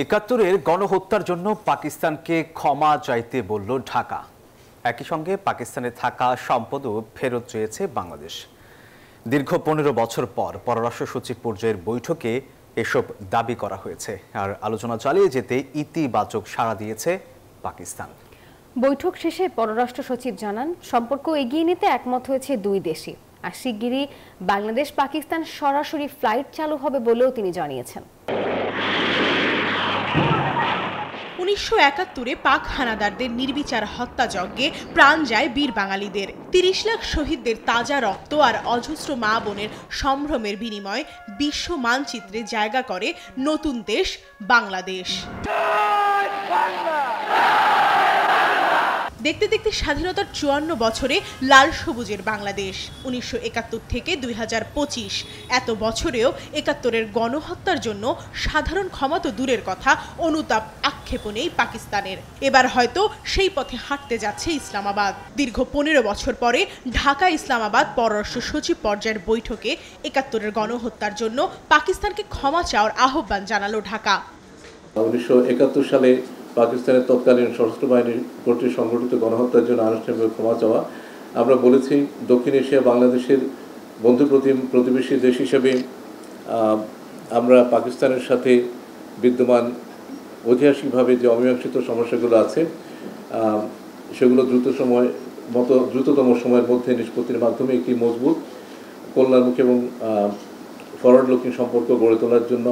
একাত্তরের গণহত্যার জন্য পাকিস্তানকে ক্ষমা চাইতে বলল ঢাকা। একই সঙ্গে পাকিস্তানে থাকা সম্পদও ফেরত চেয়েছে বাংলাদেশ। দীর্ঘ ১৫ বছর পর পররাষ্ট্র সচিব পর্যায়ের বৈঠকে এসব দাবি করা হয়েছে। আর আলোচনা চালিয়ে যেতে ইতিবাচক সাড়া দিয়েছে পাকিস্তান। বৈঠক শেষে পররাষ্ট্র সচিব জানান, সম্পর্ক এগিয়ে নিতে একমত হয়েছে দুই দেশই। আর শিগগিরই বাংলাদেশ পাকিস্তান সরাসরি ফ্লাইট চালু হবে বলেও তিনি জানিয়েছেন। ১৯৭১-এ পাক হানাদারদের নির্বিচার হত্যাযজ্ঞে প্রাণ যায় বীর বাঙালিদের। ৩০ লাখ শহীদদের তাজা রক্ত আর অজস্র মা বোনের সম্ভ্রমের বিনিময়ে বিশ্ব মানচিত্রে জায়গা করে নতুন দেশ বাংলাদেশ। দেখতে দেখতে স্বাধীনতার ৫৪ বছরে লাল সবুজের বাংলাদেশ। ১৯৭১ থেকে ২০২৫ এত বছরেও একাত্তরের গণহত্যার জন্য সাধারণ ক্ষমা তো দূরের কথা, অনুতাপ আক্ষেপও নেই পাকিস্তানের। এবার হয়তো সেই পথে হাঁটতে যাচ্ছে ইসলামাবাদ। দীর্ঘ ১৫ বছর পরে ঢাকা ইসলামাবাদ পররাষ্ট্র সচিব পর্যায়ের বৈঠকে একাত্তরের গণহত্যার জন্য পাকিস্তানকে ক্ষমা চাওয়ার আহ্বান জানালো ঢাকা। ১৯৭১ সালে পাকিস্তানের তৎকালীন সশস্ত্র বাহিনী কর্তৃক সংগঠিত গণহত্যার জন্য আনুষ্ঠানিকভাবে ক্ষমা চাওয়া। আমরা বলেছি, দক্ষিণ এশিয়া বাংলাদেশের বন্ধু প্রতিবেশী দেশ হিসেবে আমরা পাকিস্তানের সাথে বিদ্যমান ঐতিহাসিকভাবে যে অমীমাংসিত সমস্যাগুলো আছে সেগুলো দ্রুততম সময়ের মধ্যে নিষ্পত্তির মাধ্যমে একটি মজবুত, কল্যাণমুখী এবং ফরওয়ার্ড লুকিং সম্পর্ক গড়ে তোলার জন্য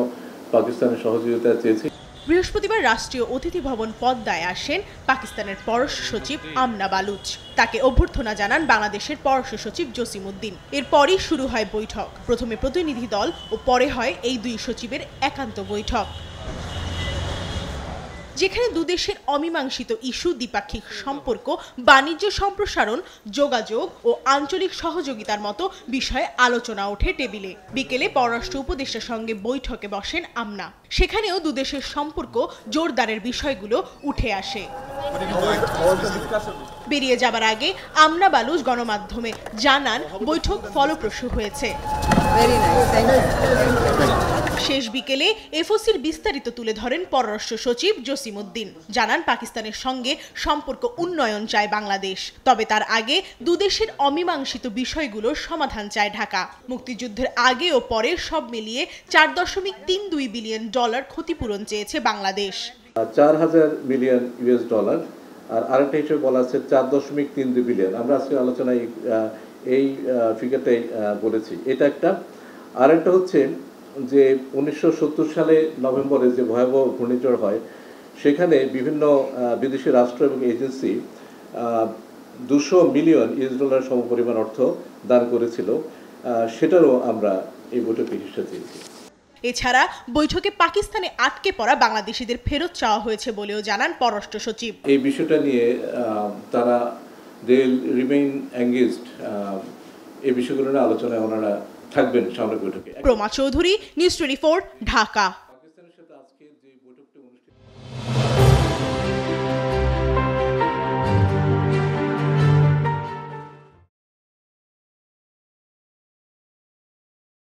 পাকিস্তানের সহযোগিতা চেয়েছি। বৃহস্পতিবার রাষ্ট্রীয় অতিথি ভবন পদ্মায় আসেন পাকিস্তানের পররাষ্ট্র সচিব আমনা বালুচ। তাকে অভ্যর্থনা জানান বাংলাদেশের পররাষ্ট্র সচিব জসিম উদ্দিন। এরপরই শুরু হয় বৈঠক। প্রথমে প্রতিনিধি দল ও পরে হয় এই দুই সচিবের একান্ত বৈঠক, যেখানে দুদেশের অমীমাংসিত ইস্যু, দ্বিপাক্ষিক সম্পর্ক, বাণিজ্য সম্প্রসারণ, যোগাযোগ ও আঞ্চলিক সহযোগিতার মতো বিষয়ে আলোচনা ওঠে টেবিলে। বিকেলে পররাষ্ট্র উপদেষ্টার সঙ্গে বৈঠকে বসেন আমনা। সেখানেও দুদেশের সম্পর্ক জোরদারের বিষয়গুলো উঠে আসে। বেরিয়ে যাবার আগে আমনা বালুচ গণমাধ্যমে জানান, বৈঠক ফলপ্রসূ হয়েছে। শেষ বিকেলে এফওসির বিস্তারিত তুলে ধরেন পররাষ্ট্র সচিব জসিম উদ্দিন। জানান, পাকিস্তানের সঙ্গে সম্পর্ক উন্নয়ন চায় বাংলাদেশ, তবে তার আগে দুদেশের অমীমাংসিত বিষয়গুলোর সমাধান চায় ঢাকা। মুক্তিযুদ্ধের আগে ও পরে সব মিলিয়ে $4.32 বিলিয়ন ক্ষতিপূরণ চেয়েছে বাংলাদেশ। ৪,০০০ মিলিয়ন US, আর আরেকটা হিসেবে বলা আছে 4.32 বিলিয়ন। আমরা আজকে আলোচনায় এই ফিগারটাই বলেছি। এটা একটা। আরেকটা হচ্ছে যে 1970 সালে নভেম্বরে যে ভয়াবহ ঘূর্ণিঝড় হয়, সেখানে বিভিন্ন বিদেশি রাষ্ট্র এবং এজেন্সি $200 মিলিয়ন সমপরিমাণ অর্থ দান করেছিল। সেটারও আমরা এই বৈঠকে হিস্সা দিয়েছি। এছাড়া বৈঠকে পাকিস্তানে আটকে পড়া বাংলাদেশিদের ফেরত চাওয়া হয়েছে বলেও জানান পররাষ্ট্র সচিব। এই বিষয়টা নিয়ে তারা রিমেইন এঙ্গেজড, এই বিষয়গুলো নিয়ে আলোচনায় ওনারা থাকবেন সামনের বৈঠকে। প্রমা চৌধুরী, নিউজ 24, ঢাকা।